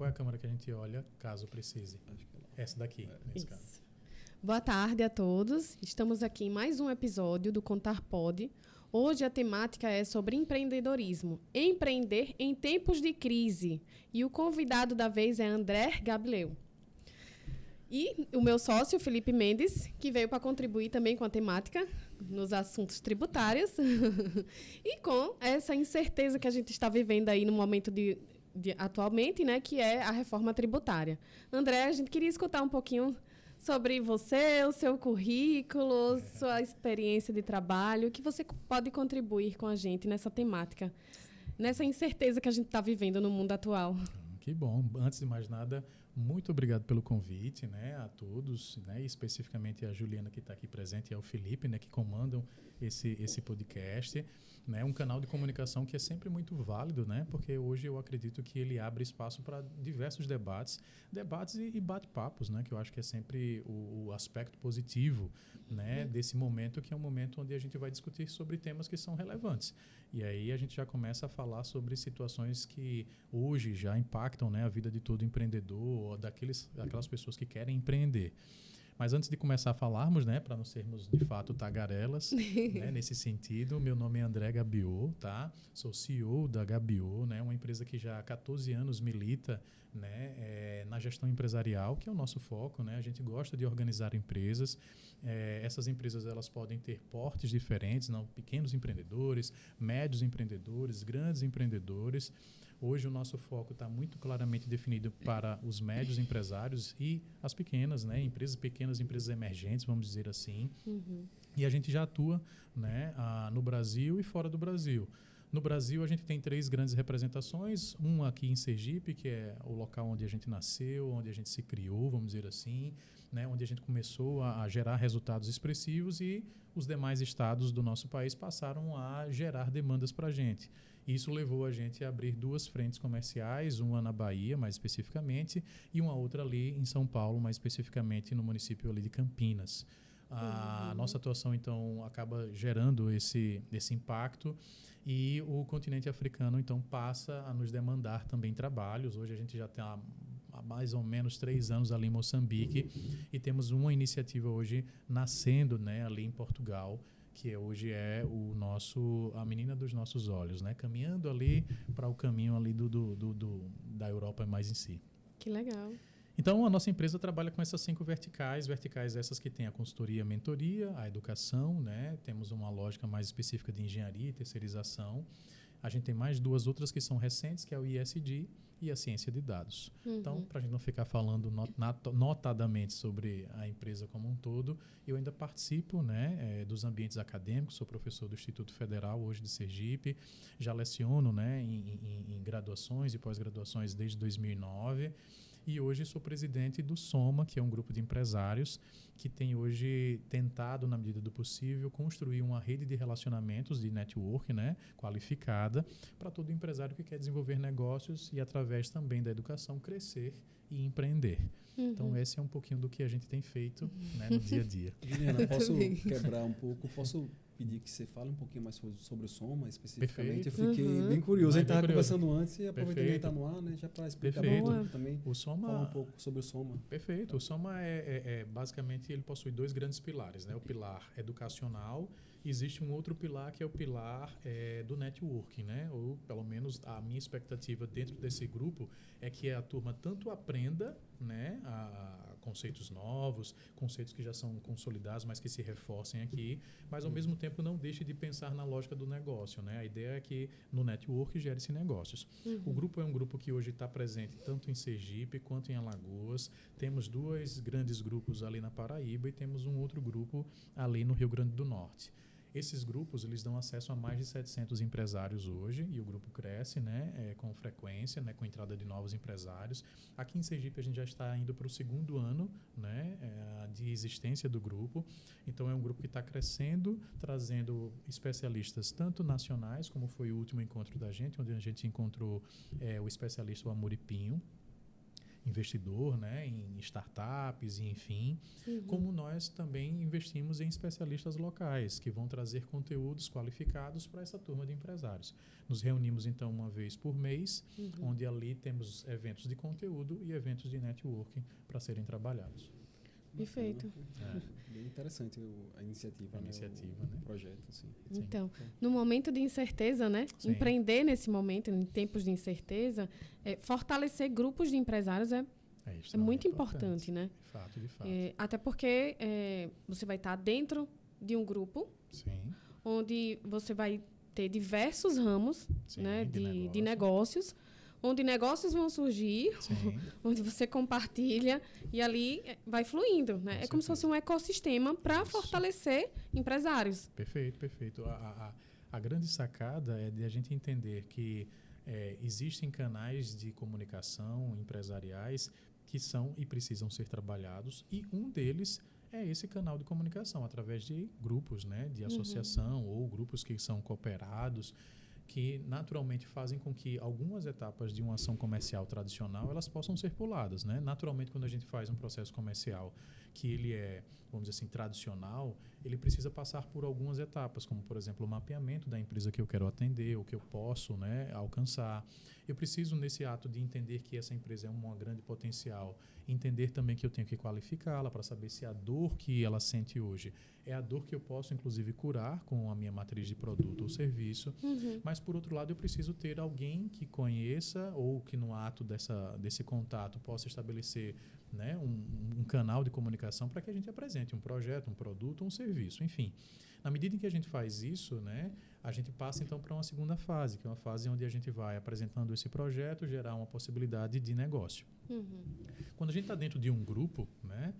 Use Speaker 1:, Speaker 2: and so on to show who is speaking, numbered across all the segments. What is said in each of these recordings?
Speaker 1: Qual é a câmera que a gente olha caso precise?
Speaker 2: Acho que
Speaker 1: Essa daqui, nesse caso.
Speaker 3: Isso. Boa tarde a todos. Estamos aqui em mais um episódio do Contar Pode. Hoje a temática é sobre empreendedorismo. Empreender em tempos de crise. E o convidado da vez é André Gabileu. E o meu sócio, Felipe Mendes, que veio para contribuir também com a temática nos assuntos tributários. E com essa incerteza que a gente está vivendo aí no momento atualmente, né, que é a reforma tributária. André, a gente queria escutar um pouquinho sobre você, o seu currículo, sua experiência de trabalho, que você pode contribuir com a gente nessa temática, nessa incerteza que a gente está vivendo no mundo atual.
Speaker 1: Que bom. Antes de mais nada, muito obrigado pelo convite, né, a todos, né, especificamente a Juliana que está aqui presente e ao Felipe, né, que comandam esse podcast, né, um canal de comunicação que é sempre muito válido, né, porque hoje eu acredito que ele abre espaço para diversos debates e bate-papos, né, que eu acho que é sempre o aspecto positivo, né, desse momento, que é um momento onde a gente vai discutir sobre temas que são relevantes. E aí a gente já começa a falar sobre situações que hoje já impactam, né, a vida de todo empreendedor ou daquelas pessoas que querem empreender. Mas antes de começar a falarmos, né, para não sermos de fato tagarelas, né, nesse sentido, meu nome é André Gabiot, tá? Sou CEO da Gabiot, né, uma empresa que já há 14 anos milita, né, na gestão empresarial, que é o nosso foco, né? A gente gosta de organizar empresas. Essas empresas elas podem ter portes diferentes, não? Pequenos empreendedores, médios empreendedores, grandes empreendedores. Hoje o nosso foco está muito claramente definido para os médios empresários e as pequenas, né? Empresas pequenas, empresas emergentes, vamos dizer assim.
Speaker 3: Uhum.
Speaker 1: E a gente já atua, né, no Brasil e fora do Brasil. No Brasil, a gente tem 3 grandes representações. Uma aqui em Sergipe, que é o local onde a gente nasceu, onde a gente se criou, vamos dizer assim, né, onde a gente começou a gerar resultados expressivos e os demais estados do nosso país passaram a gerar demandas para a gente. Isso levou a gente a abrir 2 frentes comerciais, uma na Bahia, mais especificamente, e uma outra ali em São Paulo, mais especificamente no município ali de Campinas. A nossa atuação, então, acaba gerando esse impacto e o continente africano, então, passa a nos demandar também trabalhos. Hoje a gente já tem há mais ou menos 3 anos ali em Moçambique e temos uma iniciativa hoje nascendo, né, ali em Portugal, que hoje é a menina dos nossos olhos, né, caminhando ali para o caminho ali da Europa mais em si.
Speaker 3: Que legal.
Speaker 1: Então, a nossa empresa trabalha com essas 5 verticais essas que têm a consultoria, a mentoria, a educação, né? Temos uma lógica mais específica de engenharia e terceirização. A gente tem mais 2 outras que são recentes, que é o ISD e a ciência de dados. Então, para a gente não ficar falando notadamente sobre a empresa como um todo, eu ainda participo, né, dos ambientes acadêmicos, sou professor do Instituto Federal, hoje de Sergipe, já leciono, né, em graduações e pós-graduações desde 2009, e hoje sou presidente do Soma, que é um grupo de empresários que tem hoje tentado, na medida do possível, construir uma rede de relacionamentos, de network, né, qualificada, para todo empresário que quer desenvolver negócios e, através também da educação, crescer e empreender. Então, esse é um pouquinho do que a gente tem feito, né, no dia a dia.
Speaker 2: Juliana, posso quebrar um pouco? Posso pedir que você fale um pouquinho mais sobre o Soma, especificamente?
Speaker 1: Perfeito.
Speaker 2: Eu fiquei bem curioso. A gente estava conversando antes e aproveitando que ele está no ar, né, já para explicar também.
Speaker 1: O Soma,
Speaker 2: falar um pouco sobre o Soma.
Speaker 1: Perfeito. O Soma basicamente, ele possui 2 grandes pilares, né? O pilar educacional. Existe um outro pilar que é o pilar do networking, né? Ou pelo menos a minha expectativa dentro desse grupo é que a turma tanto aprenda, né, a conceitos novos, conceitos que já são consolidados, mas que se reforcem aqui, mas ao mesmo tempo não deixe de pensar na lógica do negócio, né? A ideia é que no network gere-se negócios. O grupo é um grupo que hoje está presente tanto em Sergipe quanto em Alagoas. Temos 2 grandes grupos ali na Paraíba e temos um outro grupo ali no Rio Grande do Norte. Esses grupos, eles dão acesso a mais de 700 empresários hoje, e o grupo cresce, né, com frequência, né, com a entrada de novos empresários. Aqui em Sergipe a gente já está indo para o 2º ano, né, de existência do grupo. Então é um grupo que está crescendo, trazendo especialistas tanto nacionais, como foi o último encontro da gente, onde a gente encontrou o especialista, o Amoripinho. investidor, né, em startups e enfim, como nós também investimos em especialistas locais que vão trazer conteúdos qualificados para essa turma de empresários. Nos reunimos então uma vez por mês, onde ali temos eventos de conteúdo e eventos de networking para serem trabalhados.
Speaker 3: Perfeito.
Speaker 2: Bem interessante a iniciativa, o projeto. Assim.
Speaker 3: Então, no momento de incerteza, né?
Speaker 1: Sim.
Speaker 3: Empreender nesse momento, em tempos de incerteza, fortalecer grupos de empresários é muito importante, né?
Speaker 1: De fato.
Speaker 3: Até porque você vai estar dentro de um grupo,
Speaker 1: Sim.
Speaker 3: onde você vai ter diversos ramos,
Speaker 1: Sim,
Speaker 3: né, de negócios, onde negócios vão surgir, onde você compartilha e ali vai fluindo, né? É como se fosse um ecossistema para fortalecer empresários.
Speaker 1: Perfeito. A grande sacada é de a gente entender que existem canais de comunicação empresariais que são e precisam ser trabalhados, e um deles é esse canal de comunicação, através de grupos, né, de associação ou grupos que são cooperados, que naturalmente fazem com que algumas etapas de uma ação comercial tradicional elas possam ser puladas, né? Naturalmente, quando a gente faz um processo comercial que ele é, vamos dizer assim, tradicional, ele precisa passar por algumas etapas, como, por exemplo, o mapeamento da empresa que eu quero atender, o que eu posso, né, alcançar. Eu preciso, nesse ato de entender que essa empresa é um grande potencial, entender também que eu tenho que qualificá-la para saber se a dor que ela sente hoje é a dor que eu posso, inclusive, curar com a minha matriz de produto ou serviço. Mas, por outro lado, eu preciso ter alguém que conheça ou que, no ato desse contato, possa estabelecer, né, um canal de comunicação para que a gente apresente um projeto, um produto, um serviço, enfim. Na medida em que a gente faz isso, né, a gente passa então para uma segunda fase, que é uma fase onde a gente vai apresentando esse projeto, gerar uma possibilidade de negócio. Quando a gente está dentro de um grupo, né,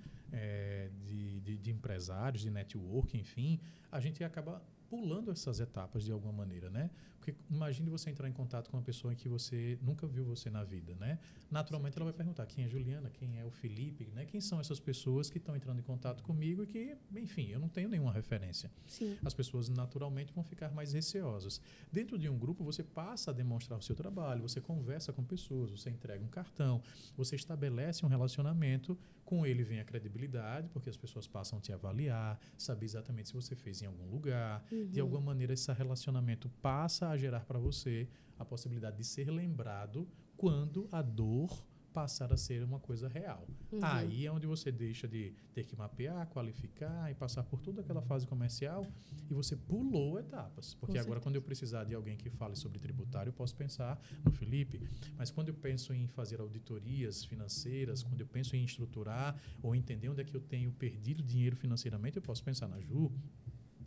Speaker 1: de empresários, de network, enfim, a gente acaba pulando essas etapas de alguma maneira, né? Porque imagine você entrar em contato com uma pessoa que você nunca viu você na vida, né? Naturalmente ela vai perguntar quem é Juliana, quem é o Felipe, né? Quem são essas pessoas que estão entrando em contato comigo e que, enfim, eu não tenho nenhuma referência.
Speaker 3: Sim.
Speaker 1: As pessoas naturalmente vão ficar mais receosas. Dentro de um grupo você passa a demonstrar o seu trabalho, você conversa com pessoas, você entrega um cartão, você estabelece um relacionamento, com ele vem a credibilidade, porque as pessoas passam a te avaliar, saber exatamente se você fez em algum lugar. De alguma maneira, esse relacionamento passa a gerar para você a possibilidade de ser lembrado quando a dor passar a ser uma coisa real. Aí é onde você deixa de ter que mapear, qualificar e passar por toda aquela fase comercial e você pulou etapas. Porque agora, quando eu precisar de alguém que fale sobre tributário, eu posso pensar no Felipe. Mas quando eu penso em fazer auditorias financeiras, quando eu penso em estruturar ou entender onde é que eu tenho perdido dinheiro financeiramente, eu posso pensar na Ju.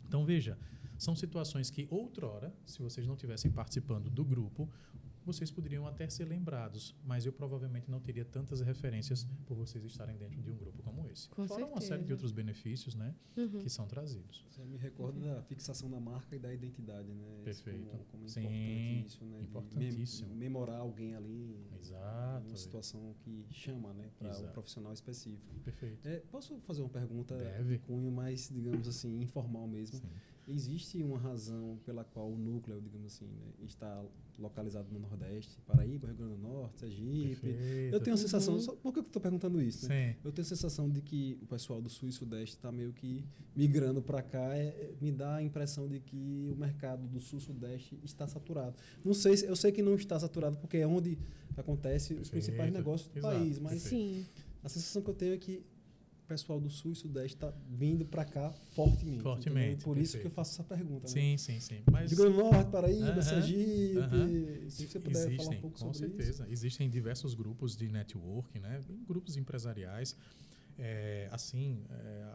Speaker 1: Então, veja, são situações que outrora, se vocês não estivessem participando do grupo, vocês poderiam até ser lembrados, mas eu provavelmente não teria tantas referências por vocês estarem dentro de um grupo como esse. Fora uma série de outros benefícios, né, que são trazidos.
Speaker 2: Você me recorda da fixação da marca e da identidade, né?
Speaker 1: Perfeito.
Speaker 2: Como
Speaker 1: sim,
Speaker 2: importante isso, né?
Speaker 1: Importantíssimo.
Speaker 2: Memorar alguém ali.
Speaker 1: Exato.
Speaker 2: Uma situação que chama, né, para um profissional específico.
Speaker 1: Perfeito.
Speaker 2: Posso fazer uma pergunta
Speaker 1: Deve.
Speaker 2: de cunho mais, digamos assim, informal mesmo?
Speaker 1: Sim.
Speaker 2: Existe uma razão pela qual o núcleo, digamos assim, né, está localizado no Nordeste, Paraíba, Rio Grande do Norte, Sergipe?
Speaker 1: Perfeito.
Speaker 2: Eu tenho a sensação, por que eu estou perguntando isso? Né?
Speaker 1: Sim.
Speaker 2: Eu tenho a sensação de que o pessoal do Sul e Sudeste está meio que migrando para cá, me dá a impressão de que o mercado do Sul e Sudeste está saturado. Não sei, eu sei que não está saturado porque é onde acontecem os principais negócios do país, mas
Speaker 3: Sim.
Speaker 2: A sensação que eu tenho é que o pessoal do Sul e Sudeste está vindo para cá fortemente. Por isso que eu faço essa pergunta.
Speaker 1: Sim,
Speaker 2: né?
Speaker 1: sim. Mas
Speaker 2: Rio Grande do Norte, Paraíba, Sergipe. Se você puder falar um pouco sobre isso.
Speaker 1: Com certeza. Existem diversos grupos de networking, né? Grupos empresariais.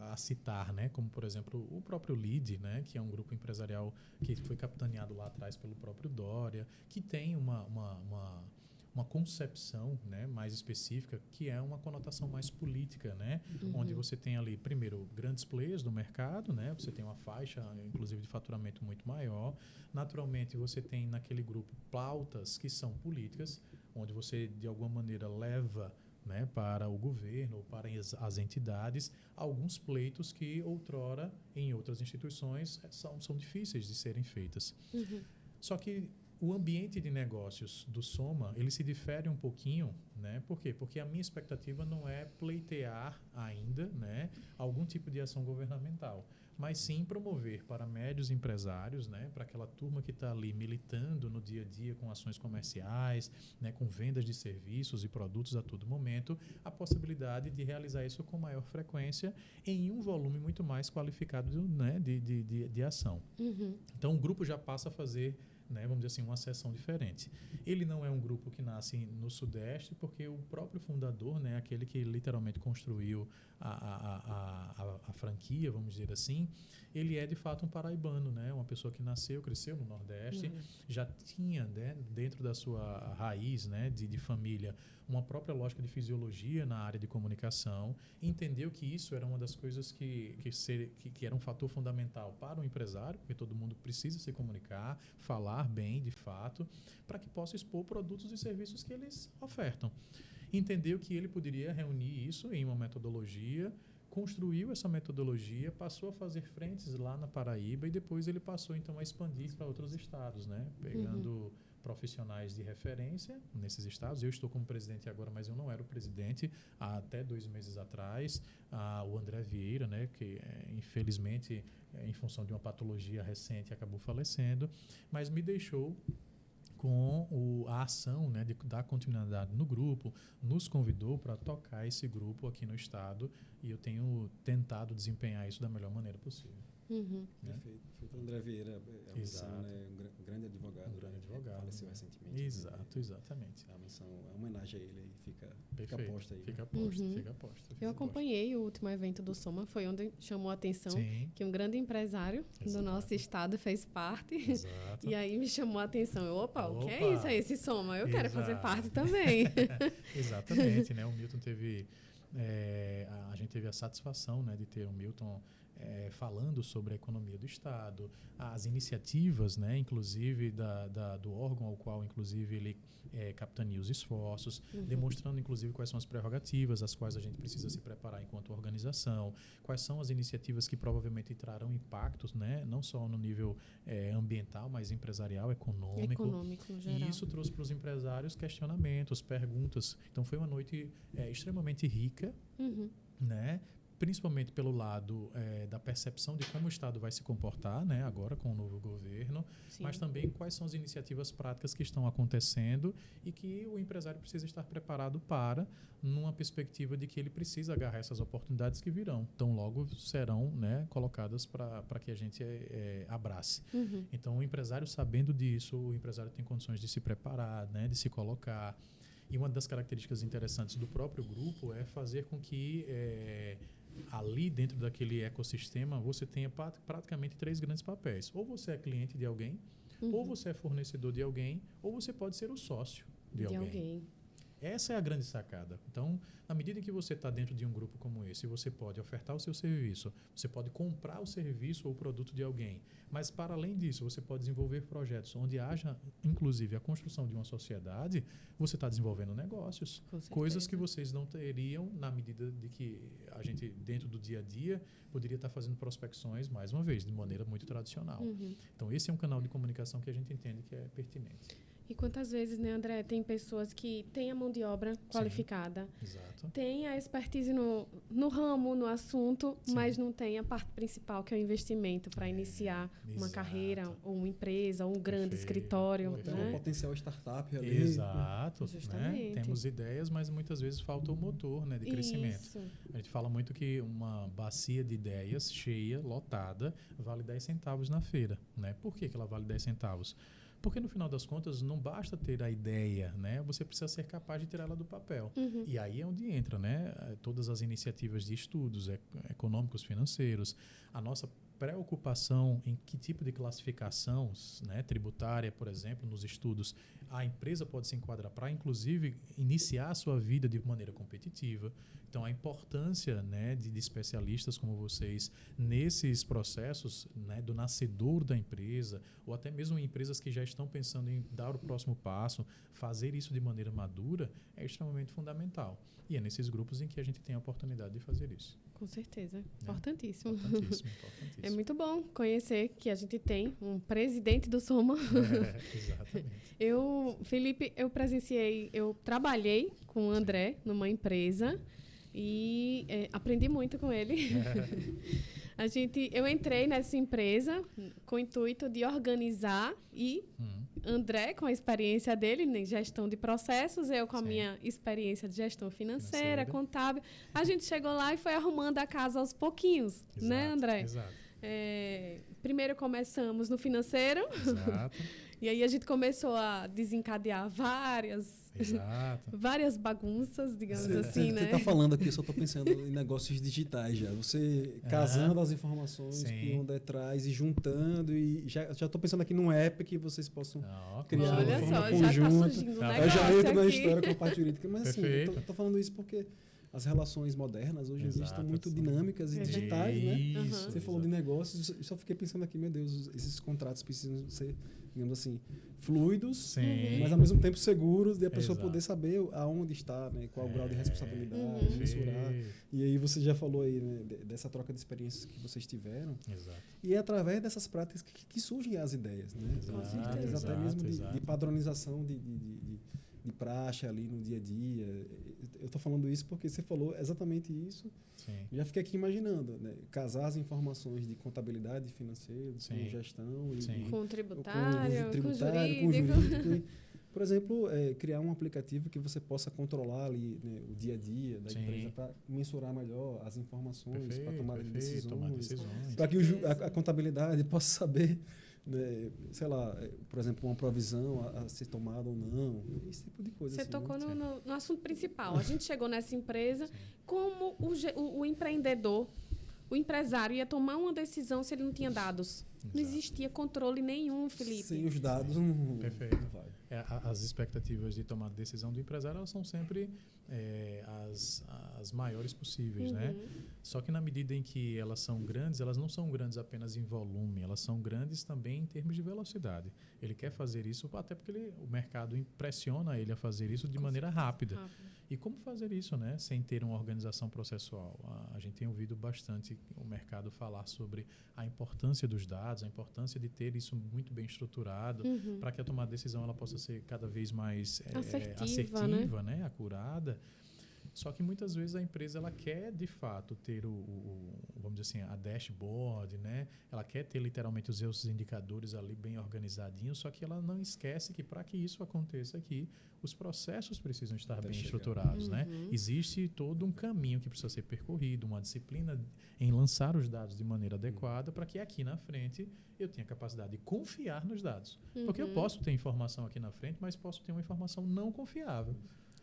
Speaker 1: A citar, né? Como, por exemplo, o próprio LEAD, né? Que é um grupo empresarial que foi capitaneado lá atrás pelo próprio Dória, que tem uma concepção, né, mais específica, que é uma conotação mais política, né, onde você tem ali, primeiro, grandes players do mercado, né, você tem uma faixa, inclusive, de faturamento muito maior. Naturalmente, você tem naquele grupo pautas que são políticas, onde você, de alguma maneira, leva, né, para o governo ou para as entidades alguns pleitos que, outrora, em outras instituições, são difíceis de serem feitas. Só que o ambiente de negócios do Soma, ele se difere um pouquinho, né? Por quê? Porque a minha expectativa não é pleitear ainda, né, algum tipo de ação governamental, mas sim promover para médios empresários, né, para aquela turma que está ali militando no dia a dia com ações comerciais, né, com vendas de serviços e produtos a todo momento, a possibilidade de realizar isso com maior frequência em um volume muito mais qualificado, né, de ação. Então, o grupo já passa a fazer, né, vamos dizer assim, uma seção diferente. Ele não é um grupo que nasce no Sudeste, porque o próprio fundador, né, aquele que literalmente construiu a franquia, vamos dizer assim, ele é de fato um paraibano, né, uma pessoa que nasceu, cresceu no Nordeste, já tinha, né, dentro da sua raiz, né, de família, uma própria lógica de fisiologia na área de comunicação, entendeu que isso era uma das coisas que era um fator fundamental para o empresário, porque todo mundo precisa se comunicar, falar bem, de fato, para que possa expor produtos e serviços que eles ofertam. Entendeu que ele poderia reunir isso em uma metodologia, construiu essa metodologia, passou a fazer frentes lá na Paraíba e depois ele passou então a expandir para outros estados, né? Pegando profissionais de referência nesses estados. Eu estou como presidente agora, mas eu não era o presidente até 2 meses atrás. O André Vieira, né, que infelizmente, em função de uma patologia recente, acabou falecendo, mas me deixou com a ação, né, de dar continuidade no grupo, nos convidou para tocar esse grupo aqui no estado e eu tenho tentado desempenhar isso da melhor maneira possível.
Speaker 2: Perfeito. Perfeito. O André Vieira é uma menção, né, um grande advogado.
Speaker 1: Um grande advogado.
Speaker 2: Faleceu recentemente.
Speaker 1: Exato, exatamente.
Speaker 2: A menção, a homenagem a ele aí fica posta aí.
Speaker 1: Fica posta.
Speaker 3: Eu acompanhei o último evento do Soma, foi onde chamou a atenção que um grande empresário do nosso estado fez parte.
Speaker 1: Exato.
Speaker 3: E aí me chamou a atenção. O que é isso aí, esse Soma? Eu quero fazer parte também.
Speaker 1: Exatamente, né? O Milton teve... a gente teve a satisfação, né, de ter o Milton falando sobre a economia do Estado, as iniciativas, né, inclusive do órgão ao qual, inclusive, ele capitaneia os esforços, demonstrando, inclusive, quais são as prerrogativas às quais a gente precisa se preparar enquanto organização, quais são as iniciativas que provavelmente trarão impactos, né, não só no nível ambiental, mas empresarial, econômico no geral. E isso trouxe para os empresários questionamentos, perguntas. Então, foi uma noite extremamente rica, né? Principalmente pelo lado da percepção de como o Estado vai se comportar, né, agora com o novo governo, mas também quais são as iniciativas práticas que estão acontecendo e que o empresário precisa estar preparado para, numa perspectiva de que ele precisa agarrar essas oportunidades que virão, tão logo serão, né, colocadas para que a gente abrace. Então, o empresário sabendo disso, o empresário tem condições de se preparar, né, de se colocar. E uma das características interessantes do próprio grupo é fazer com que ali dentro daquele ecossistema você tenha praticamente 3 grandes papéis. Ou você é cliente de alguém, ou você é fornecedor de alguém, ou você pode ser o sócio de alguém. Essa é a grande sacada. Então, na medida em que você está dentro de um grupo como esse, você pode ofertar o seu serviço, você pode comprar o serviço ou o produto de alguém, mas, para além disso, você pode desenvolver projetos onde haja, inclusive, a construção de uma sociedade, você está desenvolvendo negócios, coisas que vocês não teriam na medida de que a gente, dentro do dia a dia, poderia estar fazendo prospecções, mais uma vez, de maneira muito tradicional. Então, esse é um canal de comunicação que a gente entende que é pertinente.
Speaker 3: E quantas vezes, né, André, tem pessoas que têm a mão de obra qualificada, têm a expertise no ramo, no assunto, mas não tem a parte principal, que é o investimento para iniciar uma carreira, ou uma empresa, ou um grande escritório.
Speaker 2: Tem um potencial startup ali.
Speaker 1: Exato. Justamente. Né? Temos ideias, mas muitas vezes falta o motor, né, de crescimento. A gente fala muito que uma bacia de ideias cheia, lotada, vale 10 centavos na feira. Né? Por que ela vale 10 centavos? Porque, no final das contas, não basta ter a ideia, né? Você precisa ser capaz de tirá-la do papel. E aí é onde entra, né, todas as iniciativas de estudos econômicos, financeiros, a nossa preocupação em que tipo de classificação, né, tributária, por exemplo, nos estudos, a empresa pode se enquadrar para, inclusive, iniciar a sua vida de maneira competitiva. Então, a importância, né, de especialistas como vocês nesses processos, né, do nascedor da empresa, ou até mesmo em empresas que já estão pensando em dar o próximo passo, fazer isso de maneira madura, é extremamente fundamental. E é nesses grupos em que a gente tem a oportunidade de fazer isso.
Speaker 3: Com certeza. Importantíssimo.
Speaker 1: Importantíssimo.
Speaker 3: É muito bom conhecer que a gente tem um presidente do Soma.
Speaker 1: Exatamente.
Speaker 3: Felipe, eu trabalhei com o André numa empresa e aprendi muito com ele. Eu entrei nessa empresa com o intuito de organizar e André, com a experiência dele em gestão de processos, eu com a minha experiência de gestão financeira, contábil, a gente chegou lá e foi arrumando a casa aos pouquinhos, né, André?
Speaker 1: Exato.
Speaker 3: Primeiro começamos no financeiro.
Speaker 1: Exato.
Speaker 3: E aí a gente começou a desencadear várias bagunças, digamos assim, né?
Speaker 2: Você está falando aqui, eu só estou pensando em negócios digitais já. Você casando as informações que o André traz e juntando. E já estou pensando aqui num app que vocês possam criar
Speaker 3: olha
Speaker 2: de forma
Speaker 3: só,
Speaker 2: conjunta.
Speaker 3: já está surgindo um negócio
Speaker 2: eu já entro
Speaker 3: aqui.
Speaker 2: na história com a parte jurídica. Mas assim,
Speaker 1: Perfeito.
Speaker 2: eu estou falando isso porque as relações modernas hoje em dia estão muito dinâmicas e digitais, né? Você falou de negócios, eu só fiquei pensando aqui, meu Deus, esses contratos precisam ser, digamos assim, fluidos, mas ao mesmo tempo seguros, de a pessoa poder saber aonde está, né? Qual o grau de responsabilidade, mensurar. E aí você já falou aí, né, dessa troca de experiências que vocês tiveram.
Speaker 1: Exato.
Speaker 2: E é através dessas práticas que surgem as ideias, né? Até mesmo de padronização de praxe ali no dia a dia. Eu estou falando isso porque você falou exatamente isso. Já fiquei aqui imaginando, né? Casar as informações de contabilidade financeira, com gestão,
Speaker 3: com tributário, com
Speaker 2: jurídico.
Speaker 3: jurídico.
Speaker 2: Por exemplo, criar um aplicativo que você possa controlar ali, né, o dia a dia da empresa para mensurar melhor as informações, para tomar decisões. Para que a contabilidade possa saber, né, sei lá, por exemplo, uma provisão a ser tomada ou não, esse tipo de coisa.
Speaker 3: Você
Speaker 2: assim,
Speaker 3: tocou no assunto principal. A gente chegou nessa empresa, como o empreendedor, o empresário ia tomar uma decisão se ele não tinha dados. Não existia controle nenhum, Felipe.
Speaker 2: Sem os dados não
Speaker 1: vai. As expectativas de tomar decisão do empresário elas são sempre as maiores possíveis, né? Só que na medida em que elas são grandes, elas não são grandes apenas em volume, elas são grandes também em termos de velocidade. Ele quer fazer isso até porque o mercado impressiona ele a fazer isso de maneira rápida. E como fazer isso, né? Sem ter uma organização processual? A gente tem ouvido bastante o mercado falar sobre a importância dos dados, a importância de ter isso muito bem estruturado para que a tomada de decisão ela possa ser cada vez mais assertiva, né? Acurada. Só que muitas vezes a empresa ela quer de fato ter vamos dizer assim, a dashboard, né? Ela quer ter literalmente os seus indicadores ali bem organizadinhos, só que ela não esquece que para que isso aconteça aqui, os processos precisam estar bem estruturados, né? Existe todo um caminho que precisa ser percorrido, uma disciplina em lançar os dados de maneira adequada para que aqui na frente eu tenha capacidade de confiar nos dados. Porque eu posso ter informação aqui na frente, mas posso ter uma informação não confiável.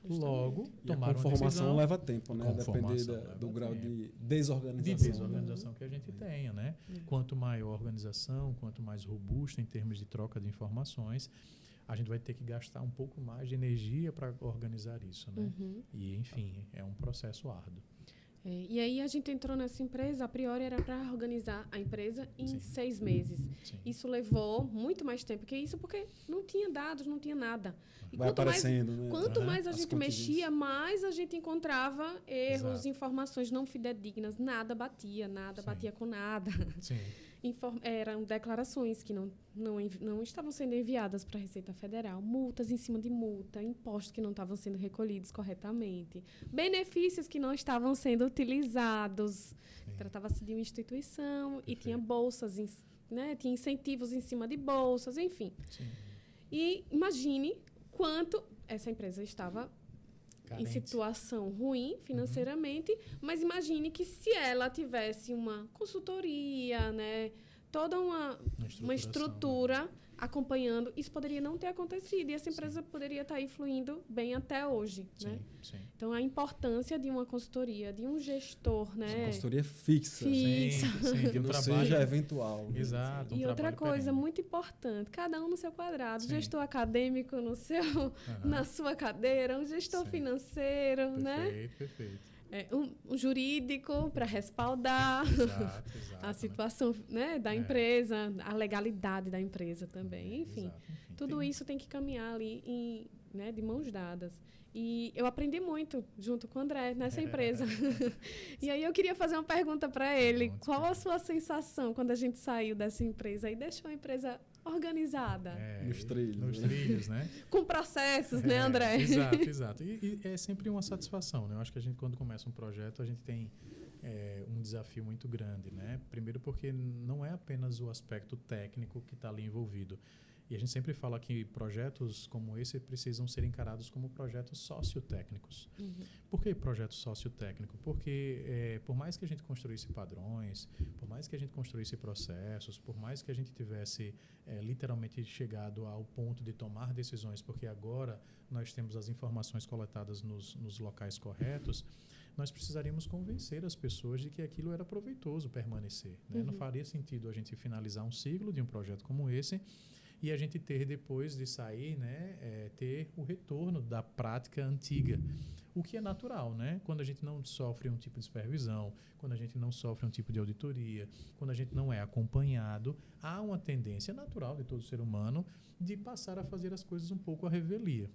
Speaker 1: Logo, tomar uma decisão. A
Speaker 2: conformação leva tempo, né? Depender do grau de desorganização.
Speaker 1: Que a gente tenha, né? Quanto maior a organização, quanto mais robusta em termos de troca de informações, a gente vai ter que gastar um pouco mais de energia para organizar isso, né? E, enfim, é um processo árduo.
Speaker 3: E aí a gente entrou nessa empresa, a priori era para organizar a empresa em 6 meses. Isso levou muito mais tempo que isso, porque não tinha dados, não tinha nada. E
Speaker 2: vai aparecendo,
Speaker 3: né?
Speaker 2: Quanto
Speaker 3: mais a gente mexia, mais a gente encontrava erros, informações não fidedignas, nada batia com nada. Eram declarações que não estavam sendo enviadas para a Receita Federal, multas em cima de multa, impostos que não estavam sendo recolhidos corretamente, benefícios que não estavam sendo utilizados. Tratava-se de uma instituição e tinha bolsas, né? Tinha incentivos em cima de bolsas, enfim. E imagine quanto essa empresa estava em situação ruim financeiramente, mas imagine que se ela tivesse uma consultoria, né, toda uma estrutura acompanhando, isso poderia não ter acontecido e essa empresa poderia estar aí fluindo bem até hoje, né? Então, a importância de uma consultoria, de um gestor, né?
Speaker 2: Uma consultoria fixa.
Speaker 1: Que
Speaker 2: não seja eventual.
Speaker 1: Exato.
Speaker 3: E outra coisa muito importante, cada um no seu quadrado, gestor acadêmico na sua cadeira, um gestor financeiro, né?
Speaker 1: Perfeito.
Speaker 3: Um jurídico para respaldar a situação, né, da empresa, a legalidade da empresa também. Enfim, tudo isso tem que caminhar ali né, de mãos dadas. E eu aprendi muito junto com o André nessa empresa. E aí eu queria fazer uma pergunta para ele. Qual a sua sensação quando a gente saiu dessa empresa e deixou a empresa organizada?
Speaker 2: Nos trilhos.
Speaker 1: Nos trilhos, né?
Speaker 3: Com processos, né, André?
Speaker 1: Exato. E é sempre uma satisfação, né? Eu acho que a gente, quando começa um projeto, a gente tem um desafio muito grande, né? Primeiro porque não é apenas o aspecto técnico que está ali envolvido. E a gente sempre fala que projetos como esse precisam ser encarados como projetos sociotécnicos. Por que projeto sociotécnico? Porque por mais que a gente construísse padrões, por mais que a gente construísse processos, por mais que a gente tivesse literalmente chegado ao ponto de tomar decisões, porque agora nós temos as informações coletadas nos locais corretos, nós precisaríamos convencer as pessoas de que aquilo era proveitoso permanecer, né? Não faria sentido a gente finalizar um ciclo de um projeto como esse e a gente ter, depois de sair, né, ter o retorno da prática antiga. O que é natural, né? Quando a gente não sofre um tipo de supervisão, quando a gente não sofre um tipo de auditoria, quando a gente não é acompanhado, há uma tendência natural de todo ser humano de passar a fazer as coisas um pouco à revelia.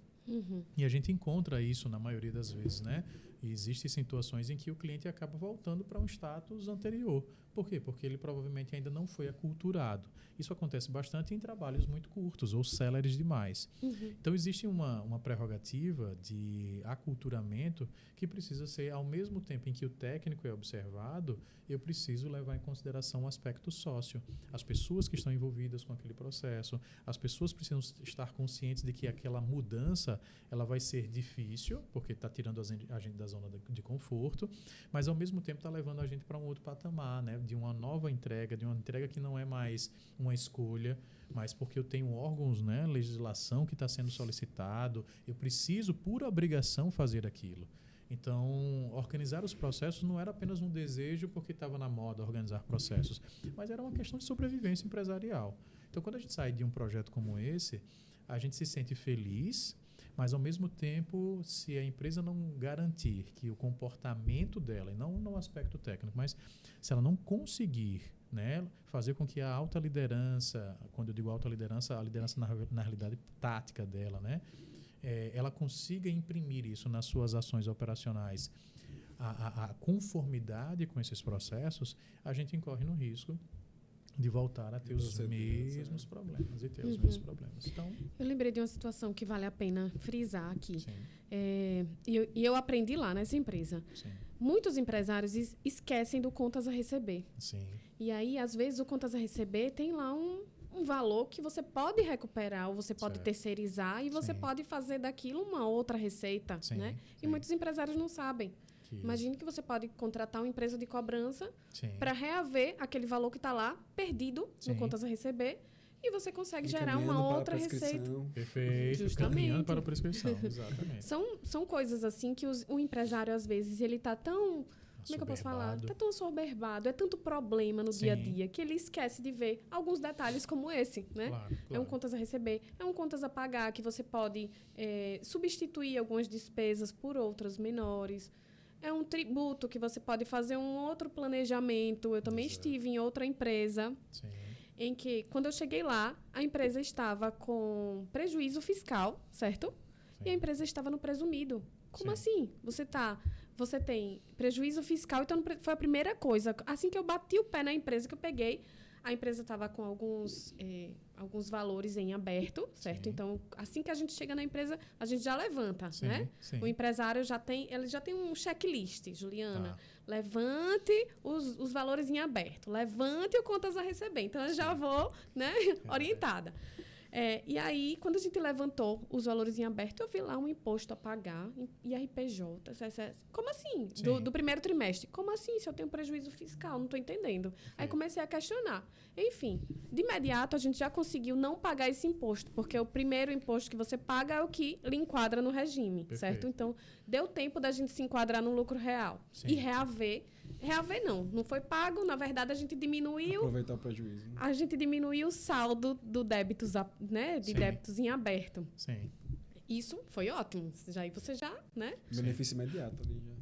Speaker 1: E a gente encontra isso na maioria das vezes, né? E existem situações em que o cliente acaba voltando para um status anterior. Por quê? Porque ele provavelmente ainda não foi aculturado. Isso acontece bastante em trabalhos muito curtos ou céleres demais. Então, existe uma prerrogativa de aculturamento que precisa ser, ao mesmo tempo em que o técnico é observado, eu preciso levar em consideração o aspecto sócio. As pessoas que estão envolvidas com aquele processo, as pessoas precisam estar conscientes de que aquela mudança ela vai ser difícil, porque está tirando a gente da zona de conforto, mas ao mesmo tempo está levando a gente para um outro patamar, né? De uma nova entrega, de uma entrega que não é mais uma escolha, mas porque eu tenho órgãos, né? Legislação que está sendo solicitado, eu preciso, por obrigação, fazer aquilo. Então, organizar os processos não era apenas um desejo porque estava na moda organizar processos, mas era uma questão de sobrevivência empresarial. Então, quando a gente sai de um projeto como esse, a gente se sente feliz, mas, ao mesmo tempo, se a empresa não garantir que o comportamento dela, e não no aspecto técnico, mas se ela não conseguir, né, fazer com que a alta liderança, quando eu digo alta liderança, a liderança na realidade tática dela, né, ela consiga imprimir isso nas suas ações operacionais, a conformidade com esses processos, a gente incorre no risco de voltar a ter os mesmos problemas e ter os mesmos problemas. Então,
Speaker 3: eu lembrei de uma situação que vale a pena frisar aqui. E eu aprendi lá nessa empresa. Muitos empresários esquecem do contas a receber. E aí, às vezes, o contas a receber tem lá um valor que você pode recuperar ou você pode terceirizar e você pode fazer daquilo uma outra receita, né? E muitos empresários não sabem. Imagine que você pode contratar uma empresa de cobrança para reaver aquele valor que está lá, perdido no contas a receber, e você consegue gerar uma outra receita.
Speaker 1: Perfeito,
Speaker 3: justamente.
Speaker 1: Caminhando para a prescrição, exatamente.
Speaker 3: São coisas assim que o empresário, às vezes, ele está tão... Como é que eu posso falar? Está tão assoberbado, é tanto problema no dia a dia, que ele esquece de ver alguns detalhes como esse, né?
Speaker 1: Claro.
Speaker 3: É um contas a receber, é um contas a pagar, que você pode substituir algumas despesas por outras menores. É um tributo que você pode fazer um outro planejamento. Eu também estive em outra empresa em que, quando eu cheguei lá, a empresa estava com prejuízo fiscal, certo? E a empresa estava no presumido. Como assim? Você tem prejuízo fiscal, então foi a primeira coisa. Assim que eu bati o pé na empresa, que eu peguei, a empresa estava com alguns valores em aberto, certo? Então, assim que a gente chega na empresa, a gente já levanta, né? O empresário já tem um checklist, Juliana. Levante os valores em aberto, levante o contas a receber. Então, eu já vou, né, orientada. E aí, quando a gente levantou os valores em aberto, eu vi lá um imposto a pagar, IRPJ, CSS. Como assim? Do primeiro trimestre. Como assim? Se eu tenho prejuízo fiscal? Não estou entendendo. Aí comecei a questionar. Enfim, de imediato, a gente já conseguiu não pagar esse imposto, porque o primeiro imposto que você paga é o que lhe enquadra no regime, certo? Então, deu tempo da gente se enquadrar no lucro real. E reaver não foi pago, na verdade a gente diminuiu...
Speaker 2: Aproveitar o prejuízo. Né?
Speaker 3: A gente diminuiu o saldo do débitos, né, de débitos em aberto. Isso foi ótimo. Aí você já, né?
Speaker 2: Benefício imediato ali já.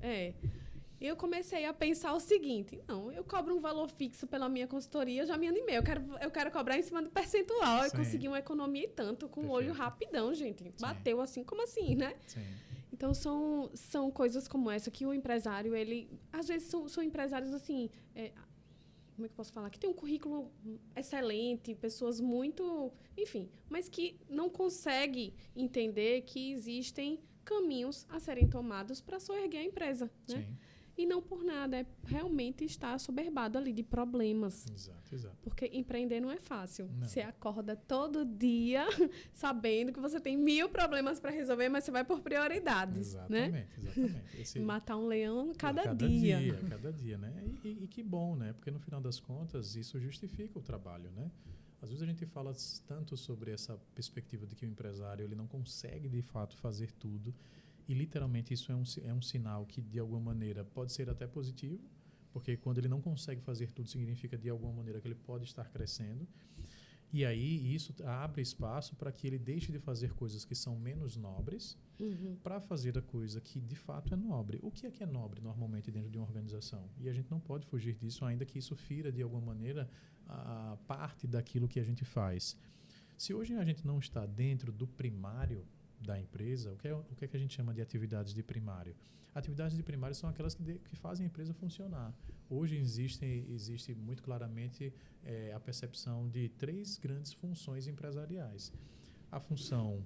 Speaker 3: eu comecei a pensar o seguinte, não, eu cobro um valor fixo pela minha consultoria, eu já me animei, eu quero cobrar em cima do percentual, eu
Speaker 1: Sim.
Speaker 3: consegui uma economia e tanto, com o olho rapidão, gente, bateu assim, como assim, né?
Speaker 1: Sim.
Speaker 3: Então, são coisas como essa que o empresário, ele... Às vezes, são empresários, assim... como é que eu posso falar? Que tem um currículo excelente, pessoas muito... Enfim, mas que não consegue entender que existem caminhos a serem tomados para soerguer a empresa, né?
Speaker 1: Sim.
Speaker 3: E não por nada, realmente está assoberbado ali de problemas.
Speaker 1: Exato.
Speaker 3: Porque empreender não é fácil.
Speaker 1: Não.
Speaker 3: Você acorda todo dia sabendo que você tem 1000 problemas para resolver, mas você vai por prioridades, né?
Speaker 1: Exatamente.
Speaker 3: Matar um leão cada
Speaker 1: Cada dia, né? E que bom, né? Porque no final das contas, isso justifica o trabalho, né? Às vezes a gente fala tanto sobre essa perspectiva de que o empresário ele não consegue, de fato, fazer tudo. E, literalmente, isso é um sinal que, de alguma maneira, pode ser até positivo, porque quando ele não consegue fazer tudo, significa, de alguma maneira, que ele pode estar crescendo. E aí, isso abre espaço para que ele deixe de fazer coisas que são menos nobres para fazer a coisa que, de fato, é nobre. O que é nobre, normalmente, dentro de uma organização? E a gente não pode fugir disso, ainda que isso fira, de alguma maneira, a parte daquilo que a gente faz. Se hoje a gente não está dentro do primário da empresa, o que é que a gente chama de atividades de primário? Atividades de primário são aquelas que fazem a empresa funcionar. Hoje existe muito claramente a percepção de 3 grandes funções empresariais. A função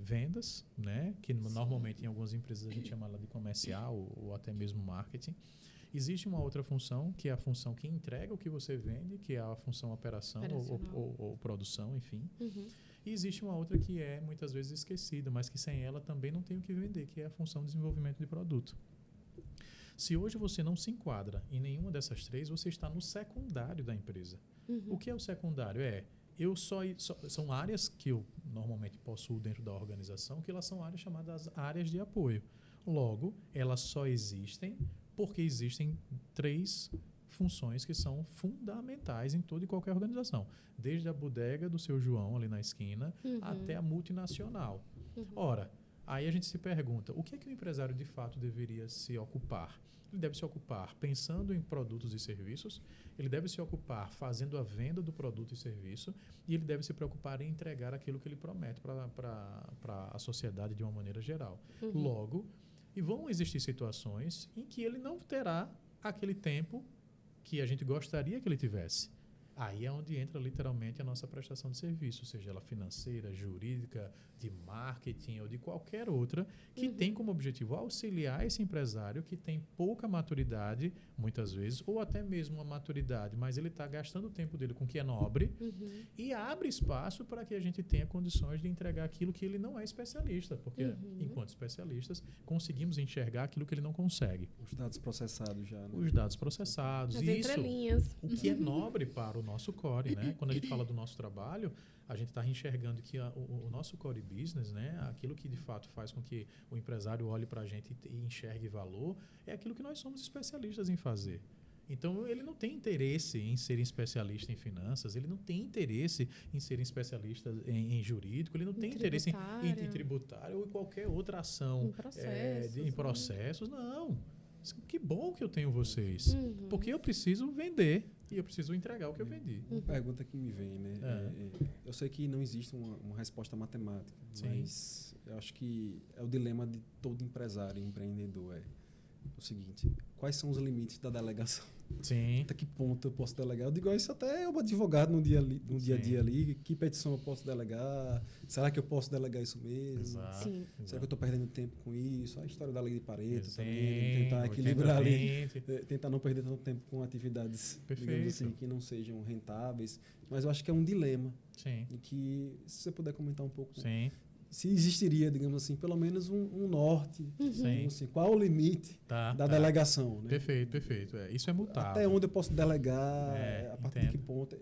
Speaker 1: vendas, né? Que normalmente em algumas empresas a gente chama ela de comercial ou até mesmo marketing. Existe uma outra função, que é a função que entrega o que você vende, que é a função operação ou produção, enfim. E existe uma outra que é muitas vezes esquecida, mas que sem ela também não tem o que vender, que é a função de desenvolvimento de produto. Se hoje você não se enquadra em nenhuma dessas 3, você está no secundário da empresa. O que é o secundário? São áreas que eu normalmente possuo dentro da organização, que elas são áreas chamadas áreas de apoio. Logo, elas só existem porque existem 3 funções que são fundamentais em toda e qualquer organização. Desde a bodega do seu João, ali na esquina, até a multinacional. Ora, aí a gente se pergunta, o que é que o empresário de fato deveria se ocupar? Ele deve se ocupar pensando em produtos e serviços, ele deve se ocupar fazendo a venda do produto e serviço, e ele deve se preocupar em entregar aquilo que ele promete para a sociedade de uma maneira geral. Logo, e vão existir situações em que ele não terá aquele tempo que a gente gostaria que ele tivesse. Aí é onde entra literalmente a nossa prestação de serviço, seja ela financeira, jurídica, de marketing ou de qualquer outra, que tem como objetivo auxiliar esse empresário que tem pouca maturidade, muitas vezes, ou até mesmo uma maturidade, mas ele está gastando o tempo dele com o que é nobre e abre espaço para que a gente tenha condições de entregar aquilo que ele não é especialista, porque, enquanto especialistas, conseguimos enxergar aquilo que ele não consegue.
Speaker 2: Os dados processados já. Né?
Speaker 1: Os dados processados.
Speaker 3: As
Speaker 1: isso,
Speaker 3: entrelinhas.
Speaker 1: o que é nobre para o nosso core, né? Quando a gente fala do nosso trabalho, a gente está enxergando que o nosso core business, né? Aquilo que de fato faz com que o empresário olhe para a gente e enxergue valor, é aquilo que nós somos especialistas em fazer. Então, ele não tem interesse em ser especialista em finanças, ele não tem interesse em ser especialista em jurídico, ele não tem interesse em tributário ou em qualquer outra ação em processos. Não. Que bom que eu tenho vocês. Porque eu preciso vender e eu preciso entregar o que eu vendi.
Speaker 2: Uma pergunta que me vem, né? Eu sei que não existe uma resposta matemática, mas eu acho que é o dilema de todo empresário e empreendedor. É o seguinte: quais são os limites da delegação?
Speaker 1: Sim.
Speaker 2: Até que ponto eu posso delegar? Eu digo isso até eu advogado no dia a dia ali. Que petição eu posso delegar? Será que eu posso delegar isso mesmo?
Speaker 1: Exato.
Speaker 3: Sim.
Speaker 2: Será que eu estou perdendo tempo com isso? A história da lei de Pareto
Speaker 1: Sim,
Speaker 2: também, tentar equilibrar ali, tentar não perder tanto tempo com atividades digamos assim, que não sejam rentáveis. Mas eu acho que é um dilema.
Speaker 1: Sim.
Speaker 2: E que, se você puder comentar um pouco,
Speaker 1: Sim.
Speaker 2: se existiria, digamos assim, pelo menos um norte, assim, qual o limite da delegação. Né?
Speaker 1: Perfeito. Isso é mutável.
Speaker 2: Até onde eu posso delegar, a partir de que ponto.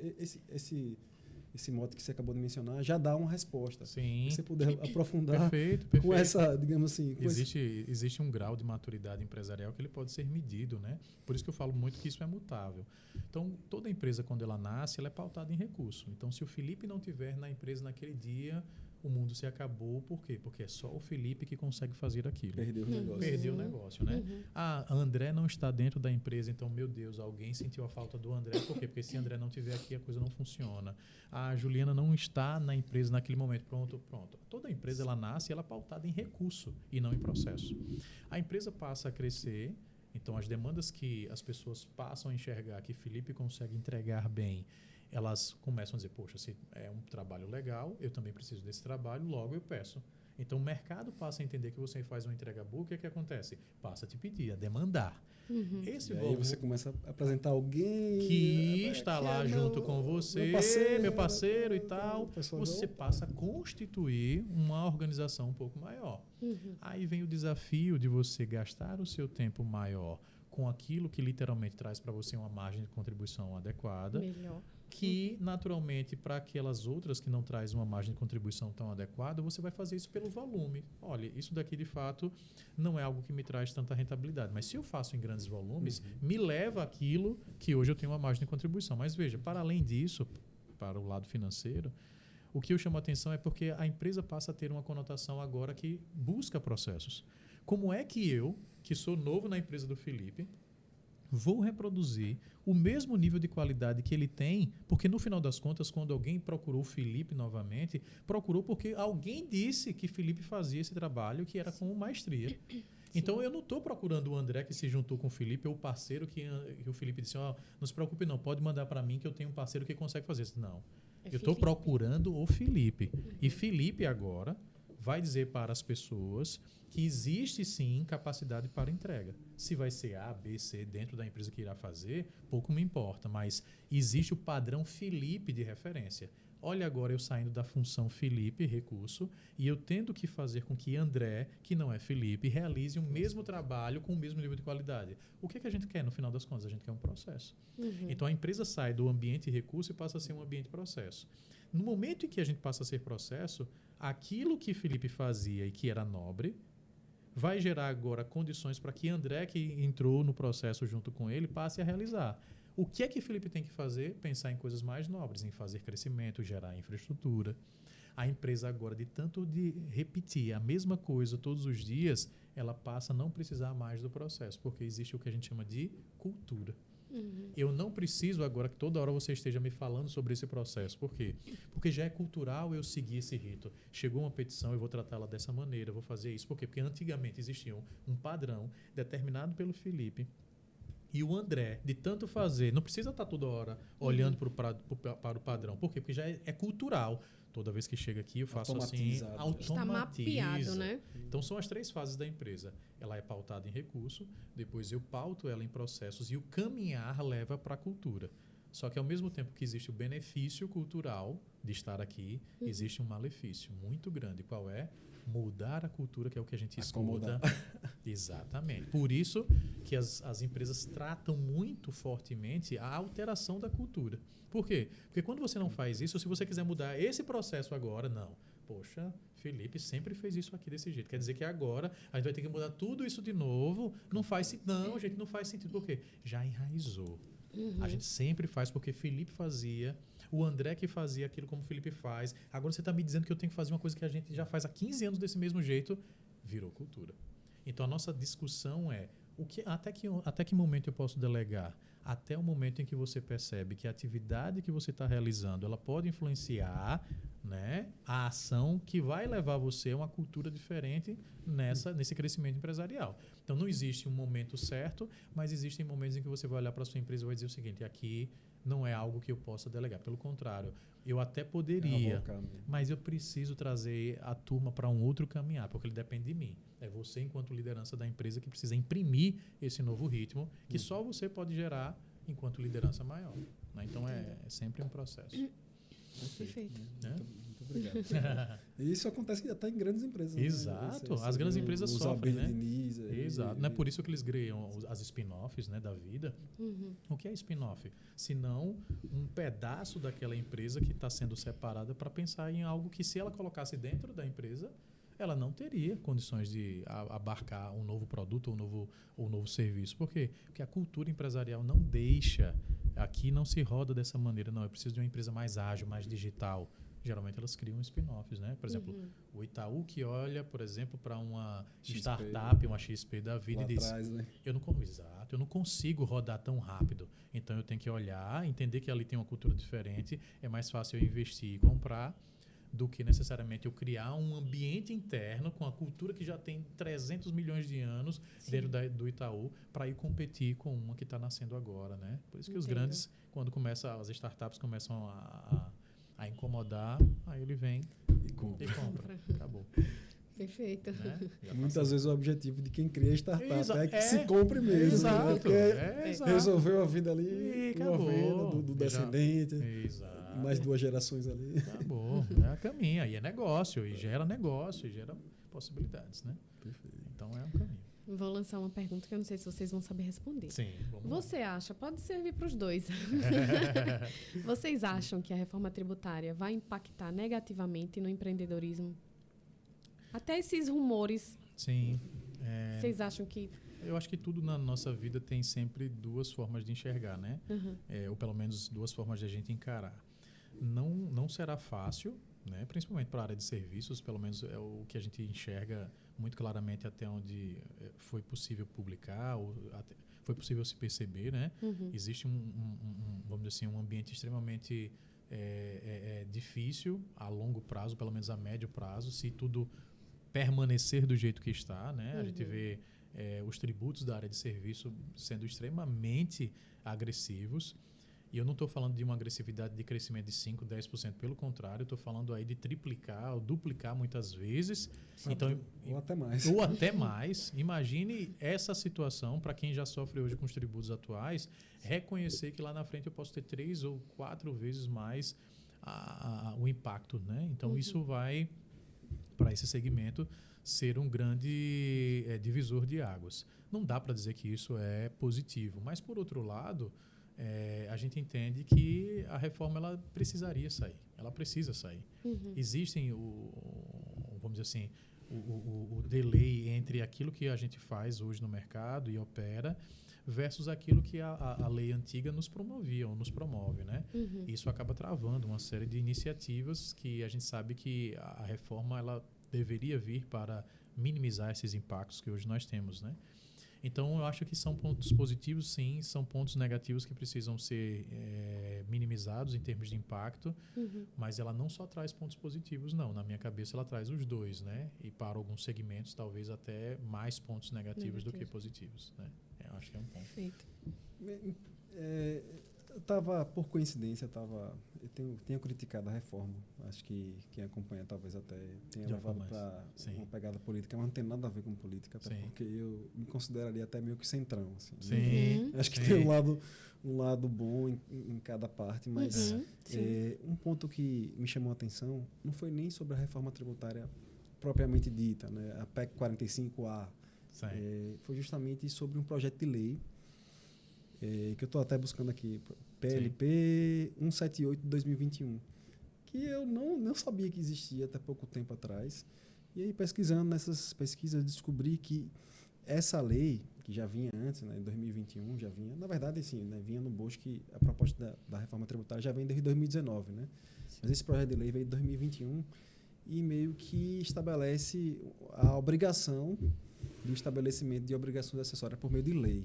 Speaker 2: Esse mote que você acabou de mencionar já dá uma resposta.
Speaker 1: Sim.
Speaker 2: Se você puder aprofundar
Speaker 1: perfeito.
Speaker 2: com essa, digamos assim...
Speaker 1: Existe um grau de maturidade empresarial que ele pode ser medido, né? Por isso que eu falo muito que isso é mutável. Então, toda empresa, quando ela nasce, ela é pautada em recurso. Então, se o Felipe não tiver na empresa naquele dia, o mundo se acabou. Por quê? Porque é só o Felipe que consegue fazer aquilo.
Speaker 2: Perdeu o negócio.
Speaker 1: Perdeu o negócio, né? André não está dentro da empresa, então, meu Deus, alguém sentiu a falta do André. Por quê? Porque se André não estiver aqui, a coisa não funciona. A Juliana não está na empresa naquele momento. Pronto. Toda empresa, ela nasce e ela é pautada em recurso e não em processo. A empresa passa a crescer, então as demandas que as pessoas passam a enxergar que Felipe consegue entregar bem, elas começam a dizer, poxa, se é um trabalho legal, eu também preciso desse trabalho, logo eu peço. Então o mercado passa a entender que você faz uma entrega boa, o que é que acontece? Passa a te pedir, a demandar.
Speaker 2: Esse aí você começa a apresentar alguém
Speaker 1: que está lá junto com você, meu parceiro e tal. Você passa a constituir uma organização um pouco maior. Aí vem o desafio de você gastar o seu tempo maior com aquilo que literalmente traz para você uma margem de contribuição adequada.
Speaker 3: Melhor.
Speaker 1: Que, naturalmente, para aquelas outras que não trazem uma margem de contribuição tão adequada, você vai fazer isso pelo volume. Olha, isso daqui, de fato, não é algo que me traz tanta rentabilidade. Mas se eu faço em grandes volumes, me leva aquilo que hoje eu tenho uma margem de contribuição. Mas veja, para além disso, para o lado financeiro, o que eu chamo a atenção é porque a empresa passa a ter uma conotação agora que busca processos. Como é que eu, que sou novo na empresa do Felipe, vou reproduzir o mesmo nível de qualidade que ele tem, porque no final das contas, quando alguém procurou o Felipe novamente, procurou porque alguém disse que Felipe fazia esse trabalho que era com maestria. Então, eu não estou procurando o André que se juntou com o Felipe, ou o parceiro que o Felipe disse, não se preocupe não, pode mandar para mim que eu tenho um parceiro que consegue fazer isso. Não, eu estou procurando o Felipe. E Felipe agora vai dizer para as pessoas que existe sim capacidade para entrega. Se vai ser A, B, C dentro da empresa que irá fazer, pouco me importa, mas existe o padrão Felipe de referência. Olha agora eu saindo da função Felipe, recurso, e eu tendo que fazer com que André, que não é Felipe, realize o mesmo trabalho com o mesmo nível de qualidade. O que é que a gente quer no final das contas? A gente quer um processo. Então a empresa sai do ambiente recurso e passa a ser um ambiente processo. No momento em que a gente passa a ser processo, aquilo que Felipe fazia e que era nobre, vai gerar agora condições para que André, que entrou no processo junto com ele, passe a realizar. O que é que Felipe tem que fazer? Pensar em coisas mais nobres, em fazer crescimento, gerar infraestrutura. A empresa agora, de tanto de repetir a mesma coisa todos os dias, ela passa a não precisar mais do processo, porque existe o que a gente chama de cultura. Eu não preciso agora que toda hora você esteja me falando sobre esse processo. Por quê? Porque já é cultural eu seguir esse rito. Chegou uma petição, eu vou tratá-la dessa maneira, eu vou fazer isso. Por quê? Porque antigamente existia um padrão determinado pelo Felipe e o André, de tanto fazer, não precisa estar toda hora olhando para o padrão. Por quê? Porque já é cultural. Toda vez que chega aqui, eu faço assim, automatiza.
Speaker 3: Está mapeado, né?
Speaker 1: Então, são as 3 fases da empresa. Ela é pautada em recurso, depois eu pauto ela em processos e o caminhar leva para a cultura. Só que, ao mesmo tempo que existe o benefício cultural de estar aqui, existe um malefício muito grande. Qual é? Mudar a cultura, que é o que a gente escuta. Exatamente. Por isso que as empresas tratam muito fortemente a alteração da cultura. Por quê? Porque quando você não faz isso, se você quiser mudar esse processo agora, não. Poxa, Felipe sempre fez isso aqui desse jeito. Quer dizer que agora a gente vai ter que mudar tudo isso de novo. Não faz sentido. Não, gente, não faz sentido. Por quê? Já enraizou. A gente sempre faz porque Felipe fazia, o André que fazia aquilo como Felipe faz. Agora você está me dizendo que eu tenho que fazer uma coisa que a gente já faz há 15 anos desse mesmo jeito. Virou cultura. Então, a nossa discussão é até que momento eu posso delegar? Até o momento em que você percebe que a atividade que você está realizando ela pode influenciar, né, a ação que vai levar você a uma cultura diferente nesse crescimento empresarial. Então, não existe um momento certo, mas existem momentos em que você vai olhar para a sua empresa e vai dizer o seguinte, aqui não é algo que eu possa delegar. Pelo contrário, eu até poderia, mas eu preciso trazer a turma para um outro caminhar, porque ele depende de mim. É você, enquanto liderança da empresa, que precisa imprimir esse novo ritmo, que só você pode gerar enquanto liderança maior. Né? Então, é sempre um processo.
Speaker 3: Perfeito.
Speaker 2: Muito obrigado. Isso acontece até em grandes empresas.
Speaker 1: Exato.
Speaker 2: Né?
Speaker 1: As grandes empresas sofrem, né?
Speaker 2: Diniz,
Speaker 1: Exato. Não é por isso que eles criam as spin-offs, né, da vida. O que é spin-off? Se não um pedaço daquela empresa que está sendo separada para pensar em algo que, se ela colocasse dentro da empresa, ela não teria condições de abarcar um novo produto ou um novo serviço. Por quê? Porque a cultura empresarial não deixa. Aqui não se roda dessa maneira, não. Eu preciso de uma empresa mais ágil, mais digital. geralmente elas criam spin-offs, né? Por exemplo, o Itaú que olha, por exemplo, para uma
Speaker 2: XP,
Speaker 1: startup, uma XP da vida
Speaker 2: lá
Speaker 1: e diz,
Speaker 2: atrás, né?
Speaker 1: exato, eu não consigo rodar tão rápido, então eu tenho que olhar, entender que ali tem uma cultura diferente, é mais fácil eu investir e comprar do que necessariamente eu criar um ambiente interno com a cultura que já tem 300 milhões de anos dentro do Itaú para ir competir com uma que está nascendo agora, né? Por isso que os grandes, quando as startups começam a incomodar, aí ele vem e compra. Acabou.
Speaker 3: Perfeito.
Speaker 1: Né?
Speaker 2: Muitas vezes o objetivo de quem cria startup é que se
Speaker 1: é,
Speaker 2: compre mesmo.
Speaker 1: Exato.
Speaker 2: Né?
Speaker 1: Exato.
Speaker 2: Resolveu a vida ali,
Speaker 1: E
Speaker 2: uma
Speaker 1: acabou.
Speaker 2: venda do descendente,
Speaker 1: Exato.
Speaker 2: mais 2 gerações ali.
Speaker 1: Acabou. É a caminho. Aí é negócio, e gera negócio, e gera possibilidades, né?
Speaker 2: Perfeito.
Speaker 1: Então é um caminho.
Speaker 3: Vou lançar uma pergunta que eu não sei se vocês vão saber responder.
Speaker 1: Sim, vamos
Speaker 3: Você acha, pode servir para os dois. Vocês acham que a reforma tributária vai impactar negativamente no empreendedorismo? Até esses rumores.
Speaker 1: Sim.
Speaker 3: Vocês acham que...
Speaker 1: Eu acho que tudo na nossa vida tem sempre 2 formas de enxergar, né? Ou pelo menos 2 formas de a gente encarar. Não será fácil, né? Principalmente para a área de serviços, pelo menos é o que a gente enxerga muito claramente até onde foi possível publicar, ou foi possível se perceber, né? Existe vamos dizer assim, um ambiente extremamente difícil a longo prazo, pelo menos a médio prazo, se tudo permanecer do jeito que está, né? A gente vê os tributos da área de serviço sendo extremamente agressivos. E eu não estou falando de uma agressividade de crescimento de 5%, 10%. Pelo contrário, eu estou falando aí de triplicar ou duplicar muitas vezes. Então,
Speaker 2: ou até mais.
Speaker 1: Ou até mais. Imagine essa situação para quem já sofre hoje com os tributos atuais, reconhecer que lá na frente eu posso ter 3 ou 4 vezes mais o impacto, né? Então, isso vai, para esse segmento, ser um grande divisor de águas. Não dá para dizer que isso é positivo, mas, por outro lado, a gente entende que a reforma ela precisaria sair, ela precisa sair. Existem, vamos dizer assim, o delay entre aquilo que a gente faz hoje no mercado e opera versus aquilo que a lei antiga nos promovia ou nos promove, né? Isso acaba travando uma série de iniciativas que a gente sabe que a reforma ela deveria vir para minimizar esses impactos que hoje nós temos, né? Então, eu acho que são pontos positivos, sim, são pontos negativos que precisam ser minimizados em termos de impacto, mas ela não só traz pontos positivos, não. Na minha cabeça, ela traz os dois, né? E para alguns segmentos, talvez até mais pontos negativos do que positivos, né? Eu acho que é um ponto.
Speaker 3: Perfeito.
Speaker 2: Eu estava, por coincidência, eu tenho criticado a reforma. Acho que quem acompanha talvez até tenha levado para uma pegada política, mas não tem nada a ver com política, até porque eu me consideraria até meio que centrão. Assim,
Speaker 1: sim.
Speaker 2: Acho que tem um lado bom em cada parte, mas um ponto que me chamou a atenção não foi nem sobre a reforma tributária propriamente dita, né? A PEC 45A. Foi justamente sobre um projeto de lei que eu estou até buscando aqui, PLP 178 de 2021, que eu não sabia que existia até pouco tempo atrás. E aí, pesquisando nessas pesquisas, descobri que essa lei, que já vinha antes, né, em 2021, já vinha, na verdade, sim, né, vinha no bojo que a proposta da reforma tributária já vem desde 2019, né? Mas esse projeto de lei veio de 2021 e meio que estabelece a obrigação do estabelecimento de obrigações acessórias por meio de lei.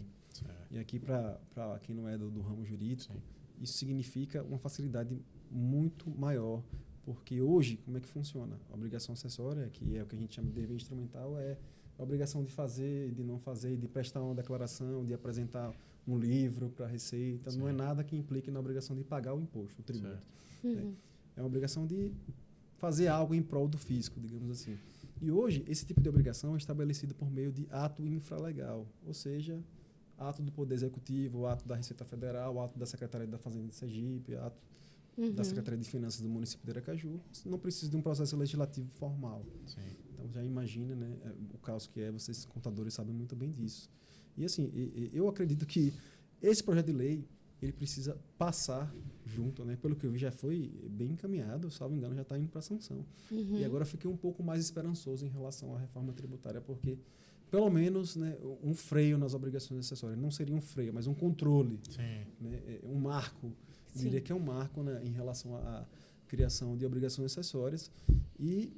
Speaker 2: E aqui, para quem não é do ramo jurídico, isso significa uma facilidade muito maior, porque hoje, como é que funciona? A obrigação acessória, que é o que a gente chama de dever instrumental, é a obrigação de fazer, de não fazer, de prestar uma declaração, de apresentar um livro para a Receita. Não é nada que implique na obrigação de pagar o imposto, o tributo. É uma obrigação de fazer algo em prol do fisco, digamos assim. E hoje, esse tipo de obrigação é estabelecido por meio de ato infralegal, ou seja, ato do Poder Executivo, ato da Receita Federal, ato da Secretaria da Fazenda de Sergipe, ato da Secretaria de Finanças do município de Aracaju. Não precisa de um processo legislativo formal. Então, já imagina, né, o caos que é, vocês contadores sabem muito bem disso. E assim, eu acredito que esse projeto de lei, ele precisa passar junto, né? Pelo que eu vi, já foi bem encaminhado, salvo engano, já está indo para a sanção. E agora fiquei um pouco mais esperançoso em relação à reforma tributária, porque pelo menos, né, um freio nas obrigações acessórias. Não seria um freio, mas um controle. Né, um marco. Eu diria que é um marco, né, em relação a criação de obrigações acessórias e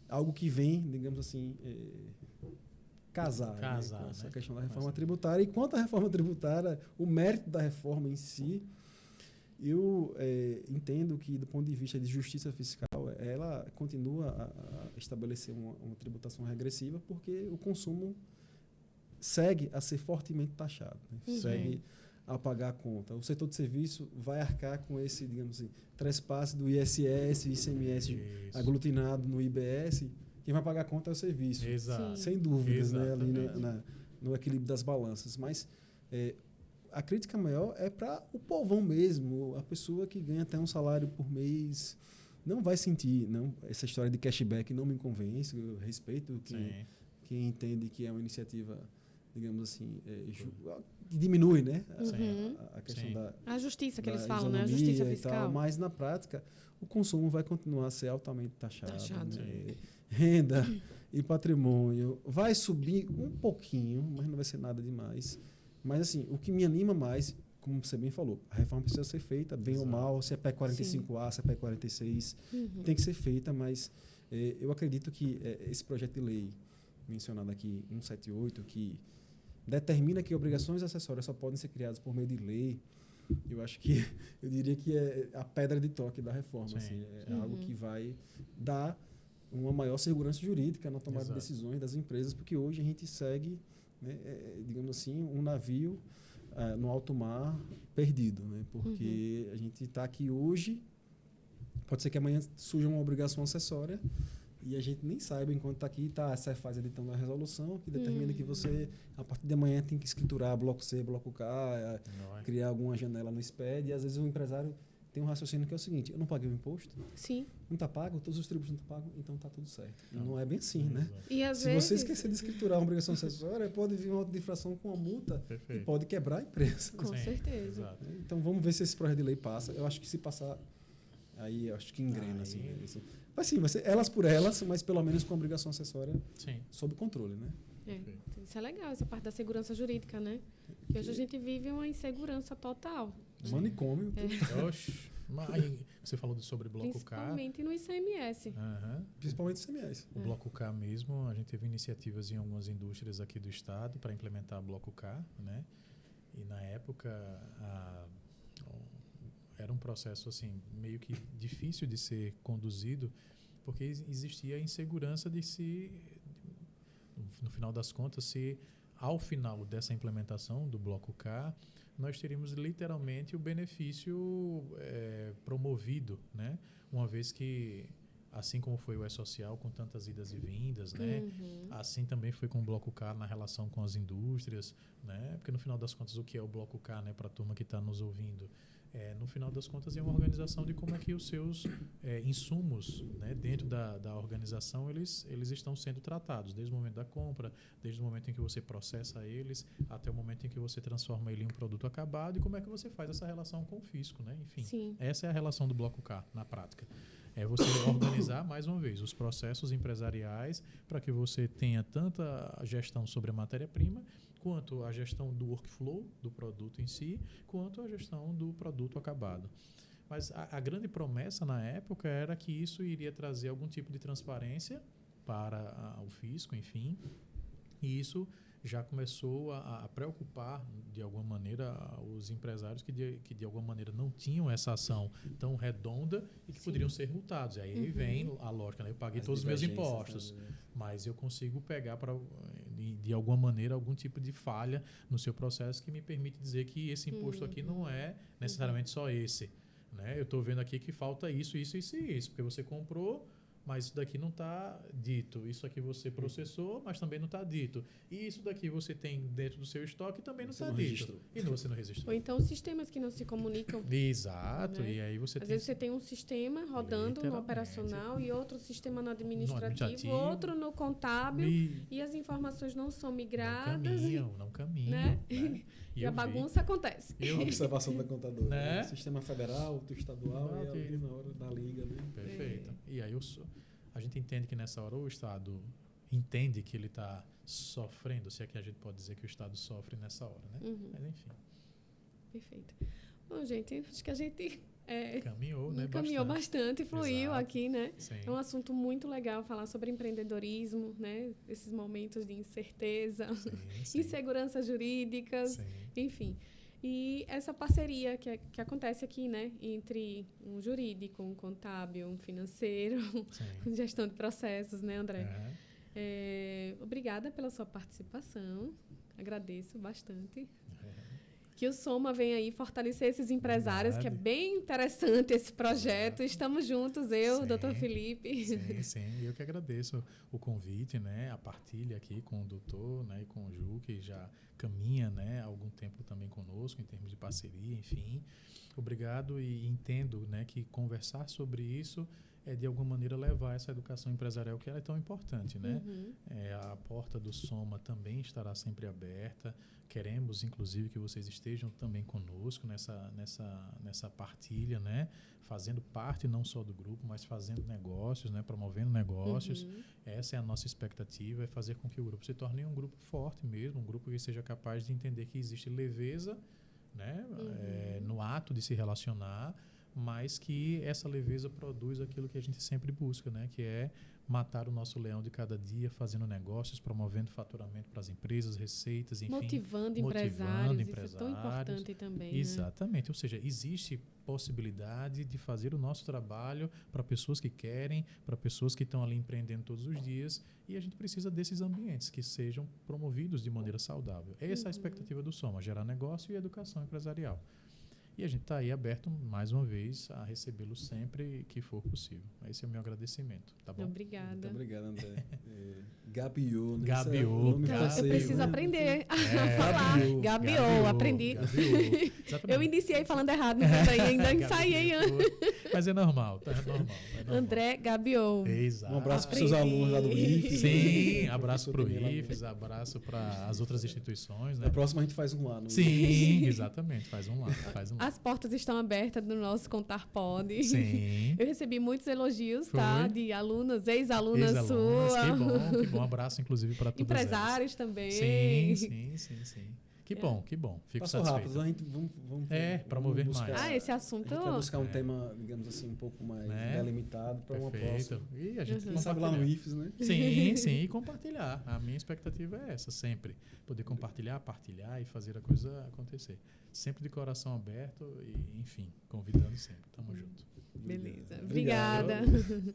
Speaker 2: algo que vem, digamos assim, casar, né, com essa questão da reforma tributária. E quanto à reforma tributária, o mérito da reforma em si, eu entendo que, do ponto de vista de justiça fiscal, ela continua a estabelecer uma tributação regressiva, porque o consumo segue a ser fortemente taxado, né? Segue a pagar a conta. O setor de serviço vai arcar com esse, digamos assim, trespasse do ISS, ICMS aglutinado no IBS. Quem vai pagar a conta é o serviço.
Speaker 1: Exato.
Speaker 2: Sem dúvidas, né, ali no equilíbrio das balanças. Mas a crítica maior é para o povão mesmo, a pessoa que ganha até um salário por mês. Não vai sentir, não, essa história de cashback não me convence. Eu respeito quem entende que é uma iniciativa, digamos assim, que diminui, né, a questão da
Speaker 3: a justiça que
Speaker 2: da
Speaker 3: eles falam, né, a justiça fiscal.
Speaker 2: Tal, mas na prática o consumo vai continuar a ser altamente taxado.
Speaker 3: Né?
Speaker 2: Renda e patrimônio vai subir um pouquinho, mas não vai ser nada demais. Mas assim, o que me anima mais, como você bem falou, a reforma precisa ser feita, bem ou mal, se é PEC 45A, se é PEC 46, tem que ser feita, mas eu acredito que esse projeto de lei mencionado aqui, 178, que determina que obrigações acessórias só podem ser criadas por meio de lei, eu acho que, eu diria que é a pedra de toque da reforma. Assim, algo que vai dar uma maior segurança jurídica na tomada de decisões das empresas, porque hoje a gente segue, né, digamos assim, um navio no alto mar perdido, né, porque a gente está aqui hoje, pode ser que amanhã surja uma obrigação acessória e a gente nem saiba enquanto está aqui, a Cefaz editando a resolução que determina que você, a partir de amanhã, tem que escriturar bloco C, bloco K, criar alguma janela no SPED, e às vezes o empresário tem um raciocínio que é o seguinte: eu não paguei o imposto, não está pago, todos os tributos não estão pagos, então está tudo certo. Não é bem assim, né?
Speaker 3: E às
Speaker 2: Se você esquecer de escriturar uma obrigação acessória, pode vir uma auto de infração com uma multa e pode quebrar a empresa.
Speaker 3: Com certeza.
Speaker 2: Então vamos ver se esse projeto de lei passa. Eu acho que se passar, aí eu acho que engrena. Assim, isso. Mas sim, vai ser elas por elas, mas pelo menos com a obrigação acessória sob controle, né?
Speaker 3: Isso é legal, essa parte da segurança jurídica, né? Porque hoje a gente vive uma insegurança total.
Speaker 2: Manicômio.
Speaker 1: Mas você falou sobre bloco
Speaker 3: Principalmente no ICMS.
Speaker 2: Principalmente no ICMS.
Speaker 1: O bloco K mesmo, a gente teve iniciativas em algumas indústrias aqui do estado para implementar bloco K, né? E na época era um processo assim meio que difícil de ser conduzido, porque existia a insegurança de se, no final das contas, se ao final dessa implementação do bloco K, nós teríamos literalmente o benefício promovido, né? Uma vez que, assim como foi o E-Social com tantas idas e vindas, né? Assim também foi com o bloco K na relação com as indústrias, né? Porque no final das contas, o que é o bloco K, né? Para a turma que está nos ouvindo, no final das contas é uma organização de como é que os seus insumos, né, dentro da organização eles estão sendo tratados, desde o momento da compra, desde o momento em que você processa eles, até o momento em que você transforma ele em um produto acabado, e como é que você faz essa relação com o fisco, né? Enfim, essa é a relação do bloco K na prática. É você organizar, mais uma vez, os processos empresariais para que você tenha tanta a gestão sobre a matéria-prima, quanto a gestão do workflow do produto em si, quanto a gestão do produto acabado. Mas a grande promessa na época era que isso iria trazer algum tipo de transparência para o fisco, enfim, e isso já começou a preocupar, de alguma maneira, os empresários que de alguma maneira não tinham essa ação tão redonda e que poderiam ser multados. E aí vem a lógica, né? Eu paguei todos os meus impostos, mas eu consigo pegar de alguma maneira algum tipo de falha no seu processo que me permite dizer que esse imposto aqui não é necessariamente só esse, né? Eu estou vendo aqui que falta isso, porque você comprou, mas isso daqui não está dito. Isso aqui você processou, mas também não está dito. E isso daqui você tem dentro do seu estoque e também não está dito. E você não registrou.
Speaker 3: Ou então sistemas que não se comunicam.
Speaker 1: Exato. Né? E aí você
Speaker 3: Às vezes você tem um sistema rodando no operacional e outro sistema no administrativo, outro no contábil, e as informações não são migradas.
Speaker 1: Não caminham.
Speaker 3: Né? Né? E a bagunça acontece.
Speaker 2: A observação da contadora.
Speaker 1: Né?
Speaker 2: Sistema federal, outro estadual, e ali na hora da liga. Né?
Speaker 1: Perfeito. E aí a gente entende que nessa hora o Estado entende que ele está sofrendo, se é que a gente pode dizer que o Estado sofre nessa hora, né? Mas enfim.
Speaker 3: Perfeito. Bom, gente, acho que a gente
Speaker 1: Caminhou, né?
Speaker 3: Caminhou bastante, fluiu
Speaker 1: Exato.
Speaker 3: aqui, né?
Speaker 1: Sim.
Speaker 3: É um assunto muito legal falar sobre empreendedorismo, né? Esses momentos de incerteza,
Speaker 1: Sim.
Speaker 3: inseguranças jurídicas,
Speaker 1: Sim.
Speaker 3: enfim. E essa parceria que acontece aqui, né? Entre um jurídico, um contábil, um financeiro,
Speaker 1: Sim.
Speaker 3: gestão de processos, né, André?
Speaker 1: Uhum.
Speaker 3: Obrigada pela sua participação. Agradeço bastante.
Speaker 1: É.
Speaker 3: Que o Soma venha aí fortalecer esses empresários, que é
Speaker 1: Verdade.
Speaker 3: bem interessante esse projeto. Estamos juntos, eu,
Speaker 1: Sim.
Speaker 3: doutor Felipe.
Speaker 1: Sim. Eu que agradeço o convite, né? A partilha aqui com o doutor, né? E com o Ju, que já caminha, né? Há algum tempo também conosco, em termos de parceria, enfim. Obrigado e entendo, né? Que conversar sobre isso é, de alguma maneira, levar essa educação empresarial que ela é tão importante, né?
Speaker 3: Uhum.
Speaker 1: A porta do Soma também estará sempre aberta. Queremos, inclusive, que vocês estejam também conosco nessa partilha, né? Fazendo parte não só do grupo, mas fazendo negócios, né? Promovendo negócios.
Speaker 3: Uhum.
Speaker 1: Essa é a nossa expectativa, é fazer com que o grupo se torne um grupo forte mesmo, um grupo que seja capaz de entender que existe leveza, né? No ato de se relacionar, mas que essa leveza produz aquilo que a gente sempre busca, né? Que é matar o nosso leão de cada dia, fazendo negócios, promovendo faturamento para as empresas, receitas, enfim.
Speaker 3: Motivando empresários, isso é tão importante também.
Speaker 1: Exatamente,
Speaker 3: né?
Speaker 1: Ou seja, existe possibilidade de fazer o nosso trabalho para pessoas que querem, para pessoas que estão ali empreendendo todos os dias, e a gente precisa desses ambientes que sejam promovidos de maneira saudável. Essa é a expectativa do Soma, gerar negócio e educação empresarial. E a gente está aí aberto, mais uma vez, a recebê-lo sempre que for possível. Esse é o meu agradecimento, tá bom?
Speaker 3: Obrigada.
Speaker 2: Muito obrigado, André. Gabiô, né?
Speaker 1: Gabiô,
Speaker 3: Eu preciso aprender a falar. Gabiô, aprendi. Eu iniciei falando errado, mas ainda ensaiei antes.
Speaker 1: Mas é normal, tá? É normal.
Speaker 3: André Gabiô.
Speaker 1: Exato.
Speaker 2: Um abraço para os seus alunos lá do IFES.
Speaker 1: Sim, abraço para o IFES, abraço para as outras instituições. Né?
Speaker 2: Na próxima a gente faz um lá.
Speaker 1: Sim, exatamente, faz um lá.
Speaker 3: As portas estão abertas no nosso Contar Pod.
Speaker 1: Sim.
Speaker 3: Eu recebi muitos elogios, tá? De alunos, ex-alunas suas.
Speaker 1: Que bom. Abraço, inclusive, para todas
Speaker 3: empresários
Speaker 1: elas.
Speaker 3: também.
Speaker 1: Sim. Que bom. Fico
Speaker 2: Passou
Speaker 1: satisfeito.
Speaker 2: rápido, a gente vamos
Speaker 1: promover
Speaker 2: buscar,
Speaker 1: mais.
Speaker 3: Esse assunto...
Speaker 2: A gente vai buscar um tema, digamos assim, um pouco mais delimitado para uma próxima.
Speaker 1: E a gente
Speaker 2: quem sabe lá no IFES, né?
Speaker 1: Sim, e compartilhar. A minha expectativa é essa, sempre. Poder compartilhar, partilhar e fazer a coisa acontecer. Sempre de coração aberto e, enfim, convidando sempre. Tamo junto.
Speaker 3: Beleza.
Speaker 2: Obrigado.
Speaker 3: Obrigada.